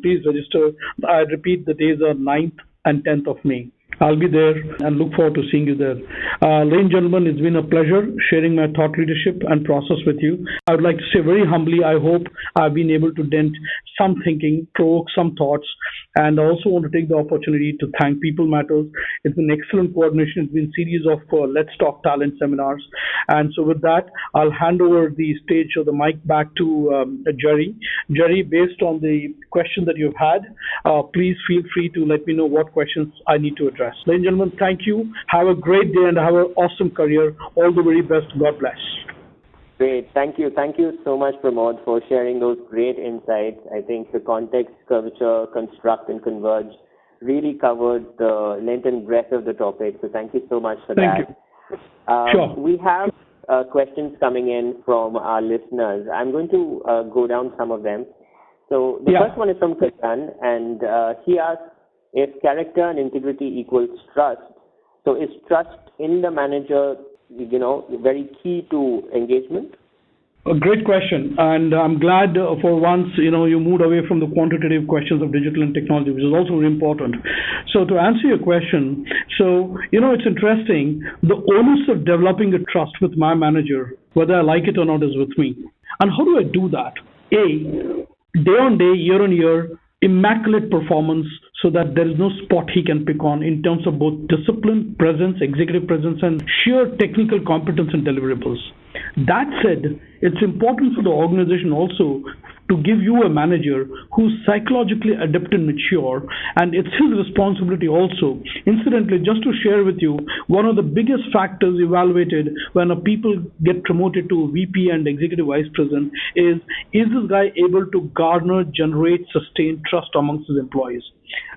Please register. I repeat, the days are 9th and 10th of May. I'll be there and look forward to seeing you there. Ladies and gentlemen, it's been a pleasure sharing my thought leadership and process with you. I would like to say very humbly, I hope I've been able to dent some thinking, provoke some thoughts, and I also want to take the opportunity to thank People Matters. It's been excellent coordination. It's been a series of Let's Talk Talent seminars. And so with that, I'll hand over the stage or the mic back to Jerry. Jerry, based on the question that you've had, please feel free to let me know what questions I need to address. Ladies and gentlemen, thank you. Have a great day and have an awesome career. All the very best. God bless. Great. Thank you. Thank you so much, Pramod, for sharing those great insights. I think the context, curvature, construct, and converge really covered the length and breadth of the topic. So thank you so much for that. Thank you. Sure. We have questions coming in from our listeners. I'm going to go down some of them. So the first one is from Kashan, and he asks if character and integrity equals trust. So is trust in the manager, very key to engagement? A great question, and I'm glad for once, you moved away from the quantitative questions of digital and technology, which is also very important. So to answer your question, it's interesting, the onus of developing a trust with my manager, whether I like it or not, is with me. And how do I do that? Day on day, year on year, immaculate performance so that there is no spot he can pick on in terms of both discipline, presence, executive presence, and sheer technical competence and deliverables. That said, it's important for the organization also to give you a manager who's psychologically adept and mature, and it's his responsibility also. Incidentally, just to share with you, one of the biggest factors evaluated when a people get promoted to VP and executive vice president is this guy able to garner, generate, sustain trust amongst his employees?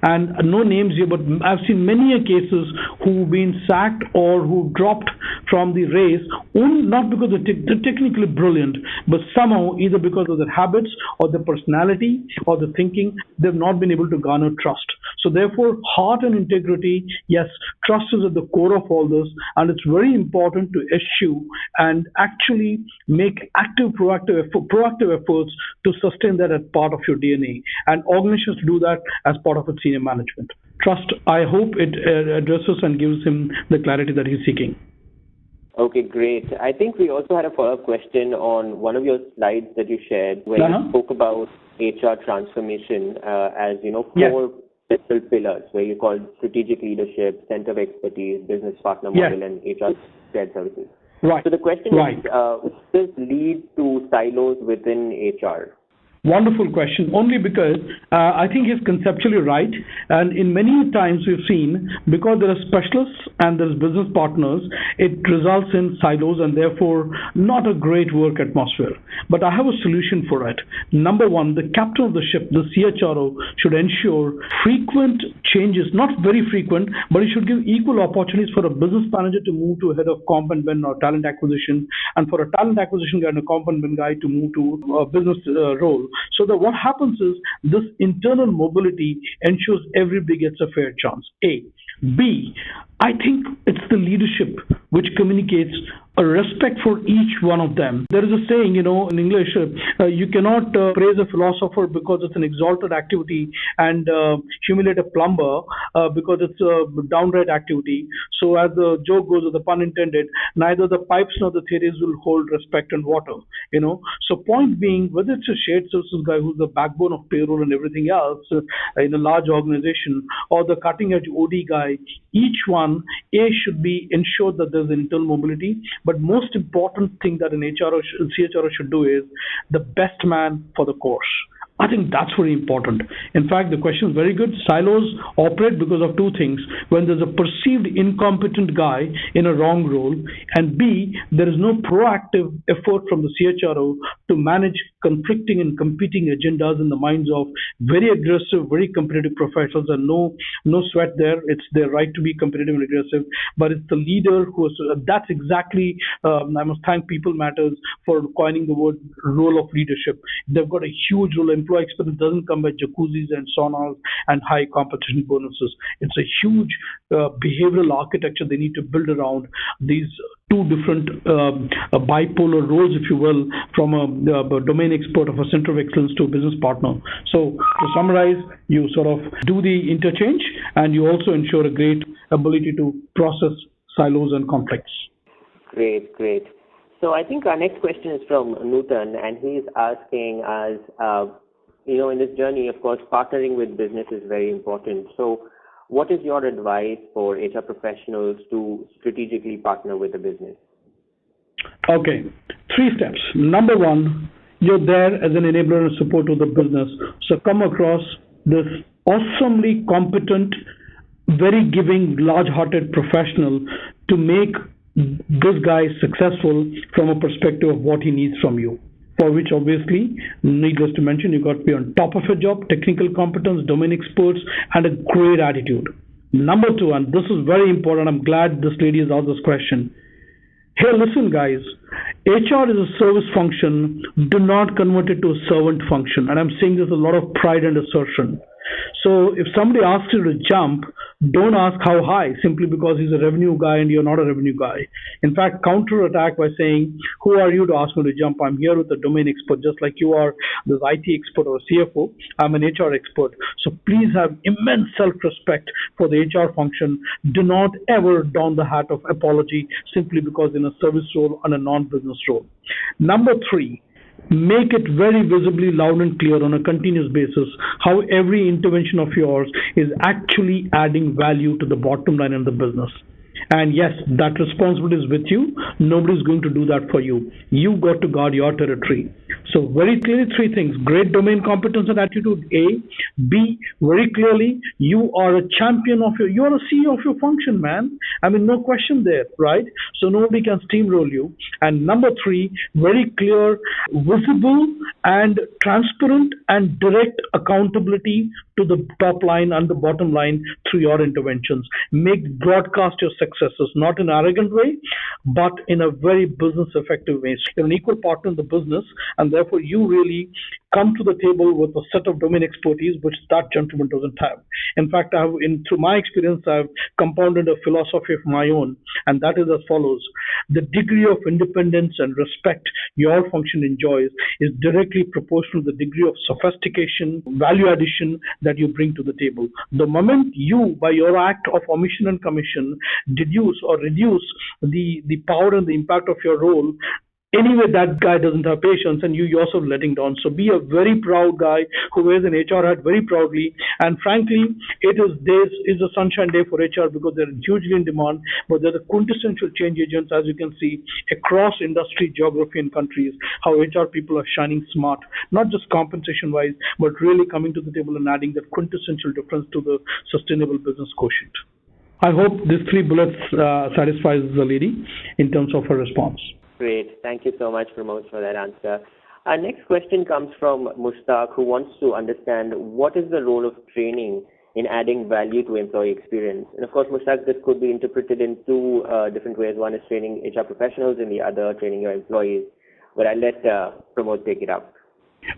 And no names here, but I've seen many cases who've been sacked or who dropped from the race, only not because they're technically brilliant, but somehow either because of their habits or their personality or the thinking, they've not been able to garner trust. So therefore, heart and integrity, yes, trust is at the core of all this, and it's very important to eschew and actually make active, proactive efforts to sustain that as part of your DNA, and organizations do that as part of its senior management. Trust, I hope it addresses and gives him the clarity that he's seeking. Okay, great. I think we also had a follow-up question on one of your slides that you shared where you spoke about HR transformation as, four central pillars where you called strategic leadership, center of expertise, business partner model, and HR shared services. Right. So the question is, does this lead to silos within HR? Wonderful question, only because I think he's conceptually right. And in many times we've seen, because there are specialists and there's business partners, it results in silos and therefore not a great work atmosphere. But I have a solution for it. Number one, the captain of the ship, the CHRO, should ensure frequent changes, not very frequent, but he should give equal opportunities for a business manager to move to a head of comp and ben or talent acquisition, and for a talent acquisition guy and a comp and ben guy to move to a business role. So that what happens is this internal mobility ensures everybody gets a fair chance. A. B. I think it's the leadership which communicates a respect for each one of them. There is a saying, in English, you cannot praise a philosopher because it's an exalted activity and humiliate a plumber because it's a downright activity. So as the joke goes, or the pun intended, neither the pipes nor the theories will hold respect and water, So point being, whether it's a shared services guy who's the backbone of payroll and everything else in a large organization, or the cutting edge OD guy, each one, should be ensured that there's internal mobility. But most important thing that an CHRO should do is the best man for the course. I think that's very important. In fact, the question is very good. Silos operate because of two things. When there's a perceived incompetent guy in a wrong role, and B, there is no proactive effort from the CHRO to manage conflicting and competing agendas in the minds of very aggressive, very competitive professionals, and no sweat there. It's their right to be competitive and aggressive, but it's the leader who is, that's exactly, I must thank People Matters for coining the word role of leadership. They've got a huge role in employee experience doesn't come with jacuzzis and saunas and high compensation bonuses. It's a huge behavioral architecture they need to build around these two different bipolar roles, if you will, from a domain expert of a center of excellence to a business partner. So to summarize, you sort of do the interchange and you also ensure a great ability to process silos and conflicts. Great, great. So I think our next question is from Nutan, and he's asking us, in this journey, of course, partnering with business is very important. So what is your advice for HR professionals to strategically partner with a business? Okay, 3 steps. Number 1, you're there as an enabler and support to the business. So come across this awesomely competent, very giving, large-hearted professional to make this guy successful from a perspective of what he needs from you. For which, obviously, needless to mention, you've got to be on top of your job, technical competence, domain experts, and a great attitude. Number 2, and this is very important, I'm glad this lady has asked this question. Hey, listen, guys, HR is a service function. Do not convert it to a servant function. And I'm saying this with a lot of pride and assertion. So if somebody asks you to jump, don't ask how high simply because he's a revenue guy and you're not a revenue guy. In fact, counterattack by saying, who are you to ask me to jump? I'm here with a domain expert, just like you are this IT expert or CFO. I'm an HR expert. So please have immense self-respect for the HR function. Do not ever don the hat of apology simply because in a service role and a non-business role. Number 3, make it very visibly loud and clear on a continuous basis how every intervention of yours is actually adding value to the bottom line in the business. And yes, that responsibility is with you. Nobody's going to do that for you. You got to guard your territory. So very clearly 3 things. Great domain competence and attitude, A. B, very clearly, you are a champion of you're a CEO of your function, man. I mean, no question there, right? So nobody can steamroll you. And number 3, very clear, visible and transparent and direct accountability to the top line and the bottom line through your interventions. Broadcast your successes, not in an arrogant way, but in a very business effective way. So you're an equal partner in the business, and therefore you really come to the table with a set of domain expertise which that gentleman doesn't have. In fact, through my experience, I've compounded a philosophy of my own, and that is as follows. The degree of independence and respect your function enjoys is directly proportional to the degree of sophistication, value addition that you bring to the table. The moment you, by your act of omission and commission, deduce or reduce the power and the impact of your role, anyway, that guy doesn't have patience and you yourself letting down. So be a very proud guy who wears an HR hat very proudly. And frankly, this is a sunshine day for HR because they're hugely in demand, but they're the quintessential change agents, as you can see, across industry, geography, and countries, how HR people are shining smart, not just compensation-wise, but really coming to the table and adding that quintessential difference to the sustainable business quotient. I hope these 3 bullets satisfies the lady in terms of her response. Great. Thank you so much, Pramod, for that answer. Our next question comes from Mushtaq, who wants to understand what is the role of training in adding value to employee experience. And of course, Mushtaq, this could be interpreted in 2 different ways. One is training HR professionals and the other training your employees. But I'll let Pramod take it up.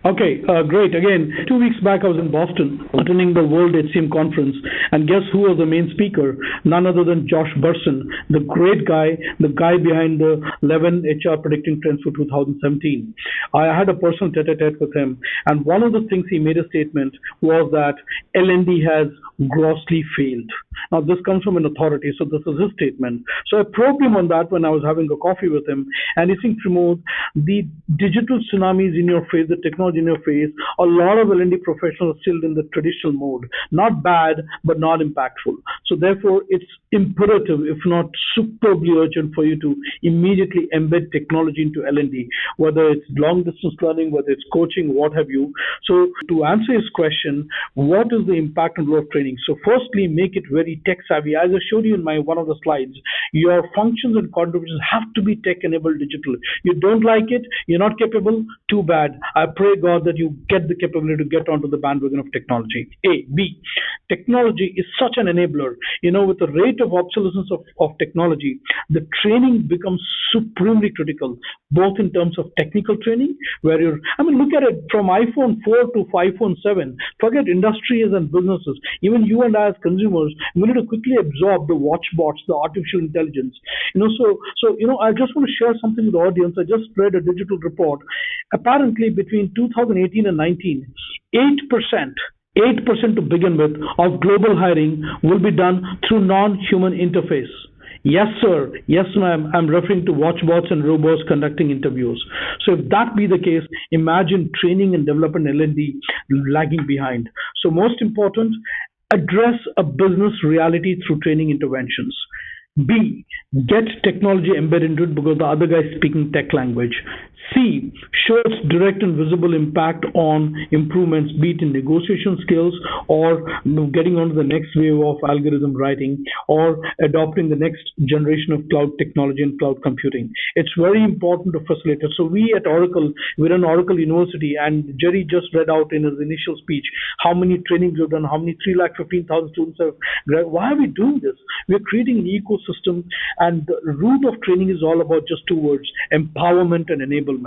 Okay, great. Again, 2 weeks back, I was in Boston attending the World HCM conference, and guess who was the main speaker? None other than Josh Bersin, the great guy, the guy behind the 11 HR predicting trends for 2017. I had a personal tete-a-tete with him, and one of the things he made a statement was that L&D has grossly failed. Now, this comes from an authority, so this is his statement. So I probed him on that when I was having a coffee with him, and he said, Pramod, the digital tsunamis in your face, the technology in your face, a lot of L&D professionals are still in the traditional mode. Not bad, but not impactful. So therefore, it's imperative, if not superbly urgent, for you to immediately embed technology into L&D, whether it's long-distance learning, whether it's coaching, what have you. So to answer his question, what is the impact and role of training? So firstly, make it very tech-savvy. As I showed you in one of the slides, your functions and contributions have to be tech-enabled digital. You don't like it, you're not capable, too bad. I pray God that you get the capability to get onto the bandwagon of technology. A. B. Technology is such an enabler. With the rate of obsolescence of technology, the training becomes supremely critical, both in terms of technical training, where look at it from iPhone 4 to iPhone 7. Forget industries and businesses. Even you and I as consumers, we need to quickly absorb the watch bots, the artificial intelligence. I just want to share something with the audience. I just read a digital report. Apparently, between 2018 and 19, 8% to begin with of global hiring will be done through non-human interface. Yes, sir. Yes, ma'am. I'm referring to watchbots and robots conducting interviews. So if that be the case, imagine training and development L&D lagging behind. So most important, address a business reality through training interventions. B, get technology embedded into it because the other guy is speaking tech language. C, show its direct and visible impact on improvements, be it in negotiation skills or getting onto the next wave of algorithm writing or adopting the next generation of cloud technology and cloud computing. It's very important to facilitate. So we at Oracle, we're an Oracle University, and Jerry just read out in his initial speech how many trainings we've done, how many 315,000 students have. Why are we doing this? We're creating an ecosystem, and the root of training is all about just two words: empowerment and enablement.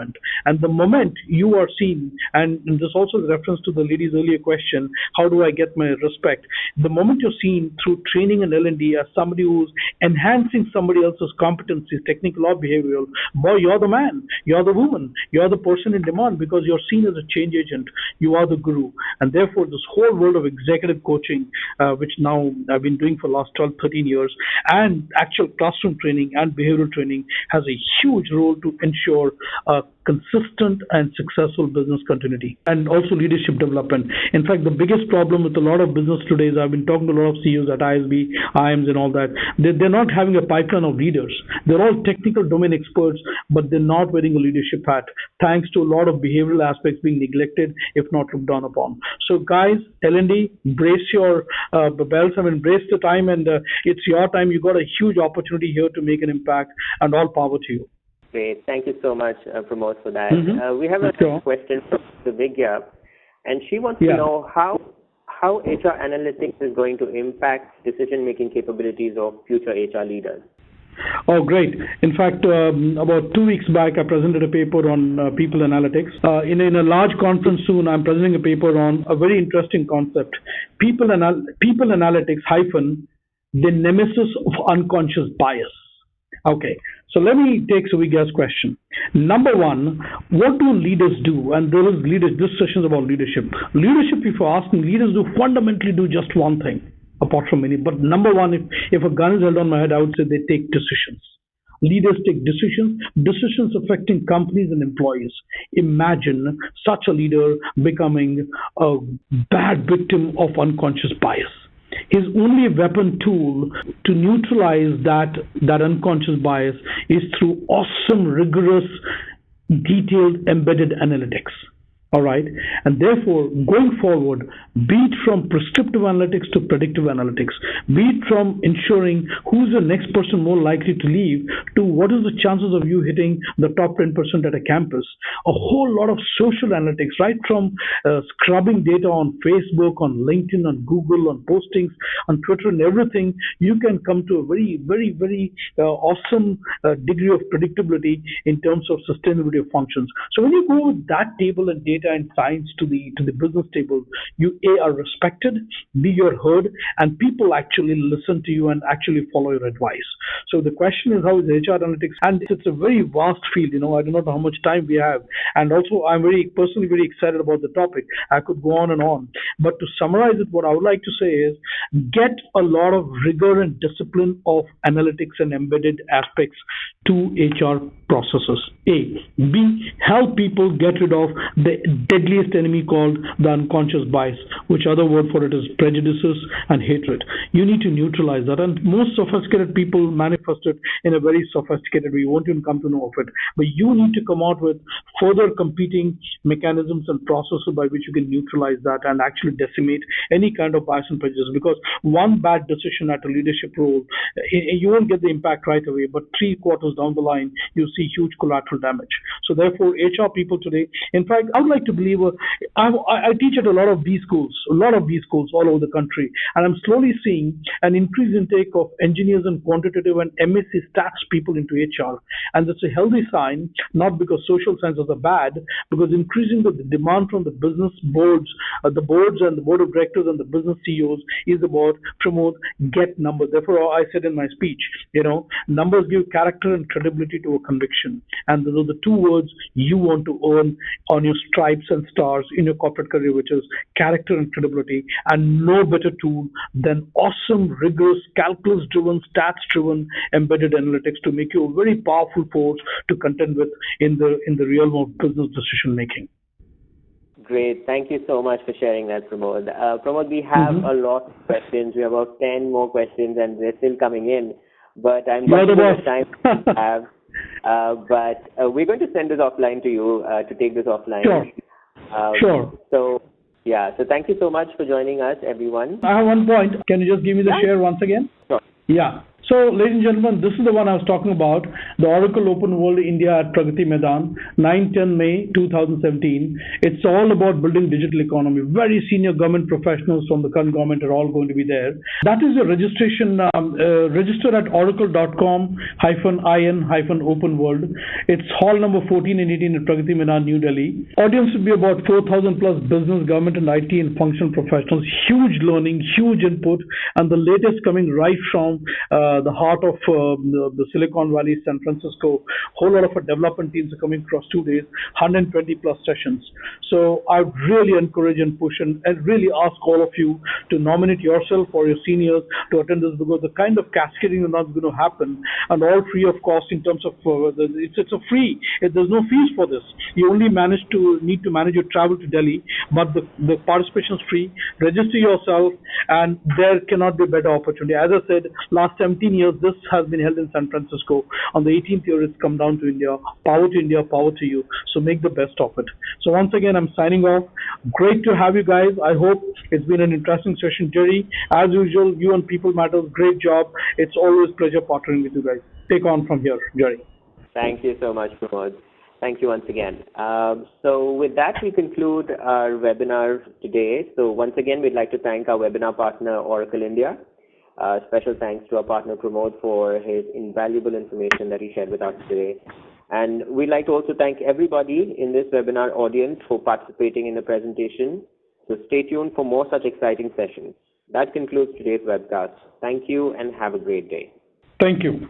And the moment you are seen, and this also is reference to the lady's earlier question, how do I get my respect? The moment you're seen through training and L&D as somebody who's enhancing somebody else's competencies, technical or behavioral, boy, you're the man, you're the woman, you're the person in demand because you're seen as a change agent. You are the guru. And therefore, this whole world of executive coaching, which now I've been doing for the last 12, 13 years, and actual classroom training and behavioral training has a huge role to ensure consistent and successful business continuity and also leadership development. In fact, the biggest problem with a lot of business today is I've been talking to a lot of CEOs at ISB, IIMs and all that. They're not having a pipeline of leaders. They're all technical domain experts, but they're not wearing a leadership hat thanks to a lot of behavioral aspects being neglected, if not looked down upon. So guys, L&D, brace your belts. Brace the time, and it's your time. You got a huge opportunity here to make an impact, and all power to you. Great. Thank you so much, Pramod, for that. Mm-hmm. We have a question from Vigya, and she wants to know how HR analytics is going to impact decision-making capabilities of future HR leaders. Oh, great. In fact, about 2 weeks back, I presented a paper on people analytics. In a large conference soon, I'm presenting a paper on a very interesting concept, people analytics hyphen the nemesis of unconscious bias. Okay, so let me take Suvigya's question. Number one, what do leaders do? And there is this session is about leadership. Leadership, if you're asking, leaders do fundamentally do just one thing, apart from many. But number one, if a gun is held on my head, I would say they take decisions. Leaders take decisions affecting companies and employees. Imagine such a leader becoming a bad victim of unconscious bias. His only weapon tool to neutralize that unconscious bias is through awesome, rigorous, detailed, embedded analytics. All right. And therefore, going forward, be it from prescriptive analytics to predictive analytics, be it from ensuring who's the next person more likely to leave to what is the chances of you hitting the top 10% at a campus, a whole lot of social analytics, right from scrubbing data on Facebook, on LinkedIn, on Google, on postings, on Twitter and everything, you can come to a very, very, very awesome degree of predictability in terms of sustainability of functions. So when you go with that table and data and science to the business table, you are respected, B, you're heard, and people actually listen to you and actually follow your advice. So the question is, how is HR analytics? And it's a very vast field. I do not know how much time we have, and also I'm personally very excited about the topic. I could go on and on, but to summarize it, what I would like to say is get a lot of rigor and discipline of analytics and embedded aspects to HR processes. A. B. Help people get rid of the deadliest enemy called the unconscious bias, which other word for it is prejudices and hatred. You need to neutralize that, and most sophisticated people manifest it in a very sophisticated way. You won't even come to know of it, but you need to come out with further competing mechanisms and processes by which you can neutralize that and actually decimate any kind of bias and prejudice, because one bad decision at a leadership role, you won't get the impact right away, but 3 quarters down the line, you see huge collateral damage. So therefore, HR people today, in fact, I would like to believe, I teach at a lot of B schools all over the country, and I'm slowly seeing an increased intake of engineers and quantitative and MSc stats people into HR. And that's a healthy sign, not because social sciences are bad, because increasing the demand from the business boards, the boards and the board of directors and the business CEOs is about promote, get numbers. Therefore, I said in my speech, numbers give character and credibility to a conviction. And those are the two words you want to earn on your stripes and stars in your corporate career, which is character and credibility. And no better tool than awesome, rigorous, calculus-driven, stats-driven embedded analytics to make you a very powerful force to contend with in the realm of business decision making. Great. Thank you so much for sharing that, Pramod. Pramod, we have a lot of questions. We have about 10 more questions, and they're still coming in. But I'm not sure how much time we have. But we're going to send this offline to you to take this offline. Sure. So thank you so much for joining us, everyone. I have one point. Can you just give me the share once again? Sure. Yeah. So, ladies and gentlemen, this is the one I was talking about, the Oracle Open World India at Pragati Maidan, 9-10 May 2017. It's all about building digital economy. Very senior government professionals from the current government are all going to be there. That is your registration. Register at oracle.com-in-open-world. It's hall number 14 and 18 at Pragati Maidan, New Delhi. Audience will be about 4,000 plus business, government, and IT and functional professionals. Huge learning, huge input, and the latest coming right from the heart of the Silicon Valley, San Francisco. Whole lot of our development teams are coming across 2 days, 120 plus sessions. So I really encourage and push and really ask all of you to nominate yourself or your seniors to attend this, because the kind of cascading is not going to happen, and all free of cost in terms of it's a free. There's no fees for this. You only need to manage your travel to Delhi, but the participation is free. Register yourself, and there cannot be a better opportunity. As I said, last 17 years, this has been held in San Francisco. On the 18th year, it's come down to India. Power to India, power to you. So make the best of it. So once again, I'm signing off. Great to have you guys. I hope it's been an interesting session. Jerry, as usual, you and People Matters, great job. It's always a pleasure partnering with you guys. Take on from here, Jerry. Thank you so much, Pramod. Thank you once again. So with that, we conclude our webinar today. So once again, we'd like to thank our webinar partner, Oracle India. Special thanks to our partner Pramod for his invaluable information that he shared with us today. And we'd like to also thank everybody in this webinar audience for participating in the presentation. So stay tuned for more such exciting sessions. That concludes today's webcast. Thank you and have a great day. Thank you.